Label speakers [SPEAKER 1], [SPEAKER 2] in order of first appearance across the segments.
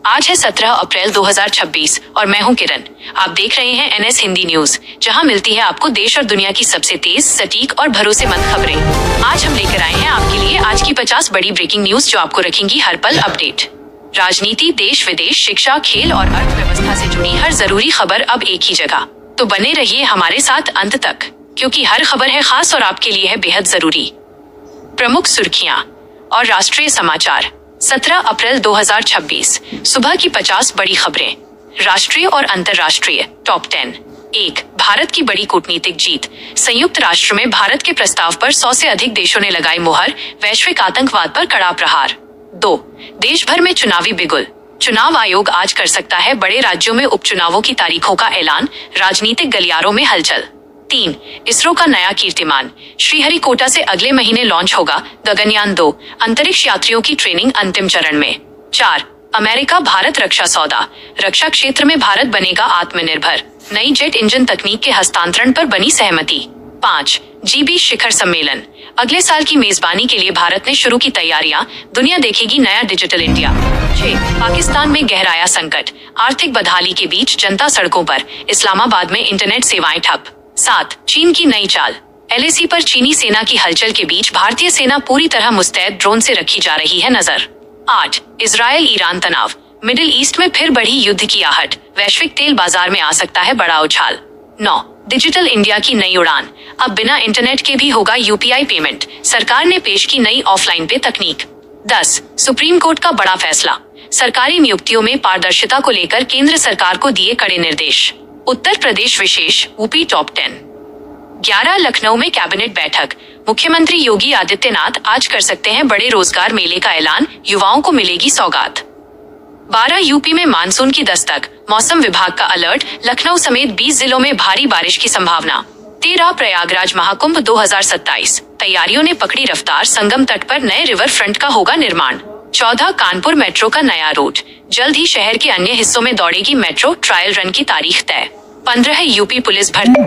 [SPEAKER 1] आज है 17 अप्रैल 2026 और मैं हूं किरण। आप देख रहे हैं NS हिंदी न्यूज, जहां मिलती है आपको देश और दुनिया की सबसे तेज, सटीक और भरोसेमंद खबरें। आज हम लेकर आए हैं आपके लिए आज की 50 बड़ी ब्रेकिंग न्यूज जो आपको रखेंगी हर पल अपडेट। राजनीति, देश विदेश, शिक्षा, खेल और अर्थव्यवस्था से जुड़ी हर जरूरी खबर अब एक ही जगह। तो बने रहिए हमारे साथ अंत तक, क्योंकि हर खबर है खास और आपके लिए है बेहद जरूरी। प्रमुख सुर्खियां और राष्ट्रीय समाचार। 17 अप्रैल 2026 सुबह की 50 बड़ी खबरें। राष्ट्रीय और अंतर्राष्ट्रीय टॉप 10। 1. भारत की बड़ी कूटनीतिक जीत। संयुक्त राष्ट्र में भारत के प्रस्ताव पर 100 से अधिक देशों ने लगाई मुहर, वैश्विक आतंकवाद पर कड़ा प्रहार। 2. देश भर में चुनावी बिगुल। चुनाव आयोग आज कर सकता है बड़े राज्यों में उपचुनावों की तारीखों का ऐलान, राजनीतिक गलियारों में हलचल। 3. इसरो का नया कीर्तिमान। श्रीहरिकोटा से अगले महीने लॉन्च होगा गगनयान 2, अंतरिक्ष यात्रियों की ट्रेनिंग अंतिम चरण में। 4. अमेरिका भारत रक्षा सौदा। रक्षा क्षेत्र में भारत बनेगा आत्मनिर्भर, नई जेट इंजन तकनीक के हस्तांतरण पर बनी सहमति। 5. G20 शिखर सम्मेलन। अगले साल की मेजबानी के लिए भारत ने शुरू की तैयारियां, दुनिया देखेगी नया डिजिटल इंडिया। 6. पाकिस्तान में गहराया संकट। आर्थिक बदहाली के बीच जनता सड़कों पर, इस्लामाबाद में इंटरनेट सेवाएं ठप। 7. चीन की नई चाल। LAC पर चीनी सेना की हलचल के बीच भारतीय सेना पूरी तरह मुस्तैद, ड्रोन से रखी जा रही है नजर। 8. इजरायल ईरान तनाव। मिडिल ईस्ट में फिर बढ़ी युद्ध की आहट, वैश्विक तेल बाजार में आ सकता है बड़ा उछाल। 9. डिजिटल इंडिया की नई उड़ान। अब बिना इंटरनेट के भी होगा UPI पेमेंट, सरकार ने पेश की नई ऑफलाइन पे तकनीक। 10. सुप्रीम कोर्ट का बड़ा फैसला। सरकारी नियुक्तियों में पारदर्शिता को लेकर केंद्र सरकार को दिए कड़े निर्देश। उत्तर प्रदेश विशेष यूपी टॉप 10। 11. लखनऊ में कैबिनेट बैठक। मुख्यमंत्री योगी आदित्यनाथ आज कर सकते हैं बड़े रोजगार मेले का ऐलान, युवाओं को मिलेगी सौगात। 12. यूपी में मानसून की दस्तक। मौसम विभाग का अलर्ट, लखनऊ समेत 20 जिलों में भारी बारिश की संभावना। 13. प्रयागराज महाकुंभ 2027। तैयारियों ने पकड़ी रफ्तार, संगम तट पर नए रिवर फ्रंट का होगा निर्माण। 14. कानपुर मेट्रो का नया रूट। जल्द ही शहर के अन्य हिस्सों में दौड़ेगी मेट्रो, ट्रायल रन की तारीख तय। 15. यूपी पुलिस भर्ती।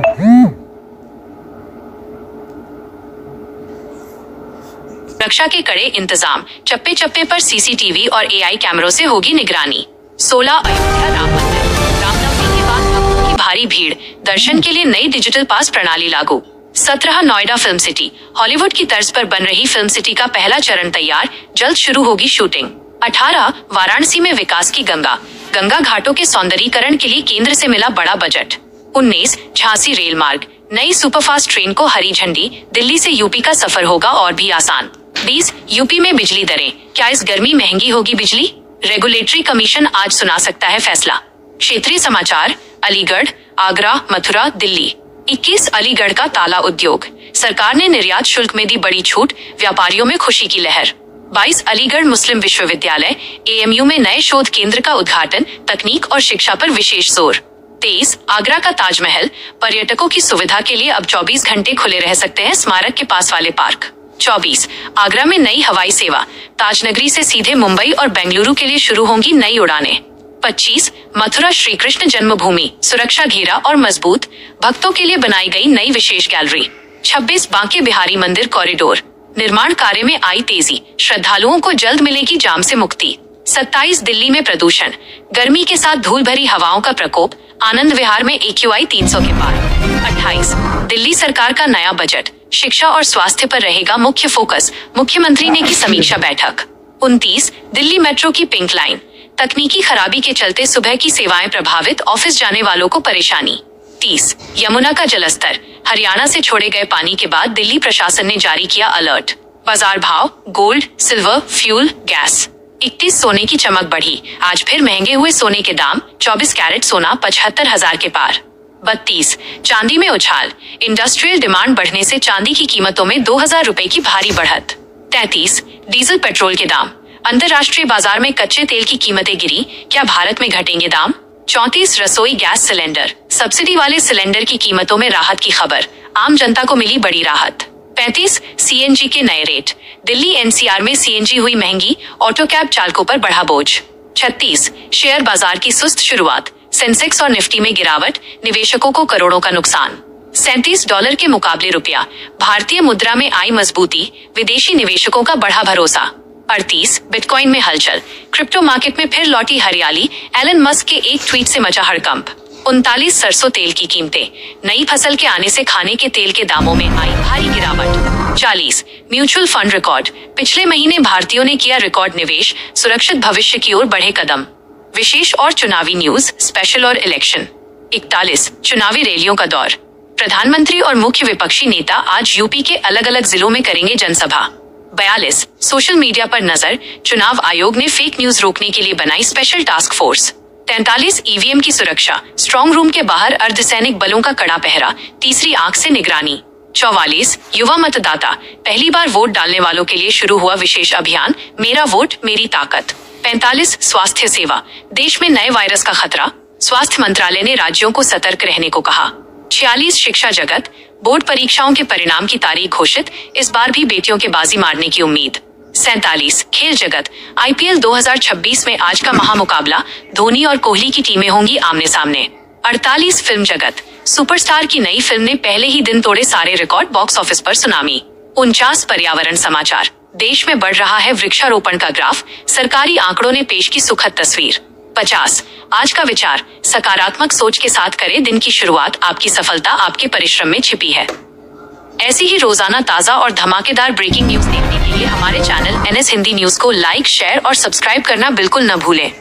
[SPEAKER 1] रक्षा के कड़े इंतजाम, चप्पे चप्पे पर CCTV और AI कैमरों से होगी निगरानी। 16. अयोध्या राम मंदिर। रामनवमी के बाद भक्तों की भारी भीड़, दर्शन के लिए नई डिजिटल पास प्रणाली लागू। 17. Noida film city. हॉलीवुड की तर्ज पर बन रही फिल्म सिटी का पहला चरण तैयार, जल्द शुरू होगी शूटिंग। 18. वाराणसी में विकास की गंगा। गंगा घाटों के सौंदर्यीकरण के लिए केंद्र से मिला बड़ा बजट। 19. झांसी रेल मार्ग। नई सुपरफास्ट ट्रेन को हरी झंडी, दिल्ली से यूपी का सफर होगा और भी आसान। 20. यूपी में बिजली दरें। क्या इस गर्मी महंगी होगी बिजली? रेगुलेटरी कमीशन आज सुना सकता है फैसला। क्षेत्रीय समाचार। अलीगढ़, आगरा, मथुरा, दिल्ली। 21. अलीगढ़ का ताला उद्योग। सरकार ने निर्यात शुल्क में दी बड़ी छूट, व्यापारियों में खुशी की लहर। 22. अलीगढ़ मुस्लिम विश्वविद्यालय AMU में नए शोध केंद्र का उद्घाटन, तकनीक और शिक्षा पर विशेष जोर। 23. आगरा का ताजमहल। पर्यटकों की सुविधा के लिए अब 24 घंटे खुले रह सकते हैं स्मारक के पास वाले पार्क। 24. आगरा में नई हवाई सेवा। ताजनगरी से सीधे मुंबई और बेंगलुरु के लिए शुरू होंगी नई उड़ानें। 25. मथुरा श्री कृष्ण जन्मभूमि। सुरक्षा घेरा और मजबूत, भक्तों के लिए बनाई गई नई विशेष गैलरी। 26. बांके बिहारी मंदिर कॉरिडोर। निर्माण कार्य में आई तेजी, श्रद्धालुओं को जल्द मिलेगी जाम से मुक्ति। 27. दिल्ली में प्रदूषण। गर्मी के साथ धूल भरी हवाओं का प्रकोप, आनंद विहार में AQI 300 के पार। 28. दिल्ली सरकार का नया बजट। शिक्षा और स्वास्थ्य पर रहेगा मुख्य फोकस, मुख्यमंत्री ने की समीक्षा बैठक। 29. दिल्ली मेट्रो की पिंक लाइन। तकनीकी खराबी के चलते सुबह की सेवाएं प्रभावित, ऑफिस जाने वालों को परेशानी। 30. यमुना का जलस्तर। हरियाणा से छोड़े गए पानी के बाद दिल्ली प्रशासन ने जारी किया अलर्ट। बाजार भाव। Gold, silver, fuel, gas. 31. सोने की चमक बढ़ी। आज फिर महंगे हुए सोने के दाम। 24 कैरेट सोना 75,000 के पार। 32. चांदी में उछाल। इंडस्ट्रियल डिमांड बढ़ने से चांदी की कीमतों में 2,000 रुपए की भारी बढ़त। 33. डीजल पेट्रोल के दाम। अंतर्राष्ट्रीय बाजार में कच्चे तेल की कीमतें गिरी, क्या भारत में घटेंगे दाम? 34. रसोई गैस सिलेंडर। सब्सिडी वाले सिलेंडर की कीमतों में राहत की खबर, आम जनता को मिली बड़ी राहत। 35. CNG के नए रेट। दिल्ली NCR में CNG हुई महंगी, ऑटो कैब चालकों पर बढ़ा बोझ। 36. शेयर बाजार की सुस्त शुरुआत। सेंसेक्स और निफ्टी में गिरावट, निवेशकों को करोड़ों का नुकसान। $37 के मुकाबले रुपया। भारतीय मुद्रा में आई मजबूती, विदेशी निवेशकों का बढ़ा भरोसा। 38 बिटकॉइन में हलचल, क्रिप्टो मार्केट में फिर लौटी हरियाली, एलन मस्क के एक ट्वीट से मचा हड़कंप। 39 सरसों तेल की कीमतें, नई फसल के आने से खाने के तेल के दामों में आई भारी गिरावट। 40 म्यूचुअल फंड रिकॉर्ड, पिछले महीने भारतीयों ने किया रिकॉर्ड निवेश, सुरक्षित भविष्य की ओर बढ़े कदम। विशेष और चुनावी न्यूज, स्पेशल और इलेक्शन। 41 चुनावी रैलियों का दौर, प्रधानमंत्री और मुख्य विपक्षी नेता आज यूपी के अलग अलग जिलों में करेंगे जनसभा। 42 सोशल मीडिया पर नजर, चुनाव आयोग ने फेक न्यूज रोकने के लिए बनाई स्पेशल टास्क फोर्स। 43 ईवीएम की सुरक्षा, स्ट्रॉन्ग रूम के बाहर अर्धसैनिक बलों का कड़ा पहरा, तीसरी आंख से निगरानी। 44 युवा मतदाता, पहली बार वोट डालने वालों के लिए शुरू हुआ विशेष अभियान, मेरा वोट मेरी ताकत। 45 स्वास्थ्य सेवा, देश में नए वायरस का खतरा, स्वास्थ्य मंत्रालय ने राज्यों को सतर्क रहने को कहा। 46 शिक्षा जगत, बोर्ड परीक्षाओं के परिणाम की तारीख घोषित, इस बार भी बेटियों के बाजी मारने की उम्मीद। 47 खेल जगत, आईपीएल 2026 में आज का महामुकाबला, धोनी और कोहली की टीमें होंगी आमने सामने। 48 फिल्म जगत, सुपरस्टार की नई फिल्म ने पहले ही दिन तोड़े सारे रिकॉर्ड, बॉक्स ऑफिस पर सुनामी। 49 पर्यावरण समाचार, देश में बढ़ रहा है वृक्षारोपण का ग्राफ, सरकारी आंकड़ों ने पेश की सुखद तस्वीर। 50 आज का विचार, सकारात्मक सोच के साथ करें दिन की शुरुआत, आपकी सफलता आपके परिश्रम में छिपी है। ऐसी ही रोजाना ताजा और धमाकेदार ब्रेकिंग न्यूज देखने के लिए हमारे चैनल NS हिंदी न्यूज को लाइक, शेयर और सब्सक्राइब करना बिल्कुल न भूलें।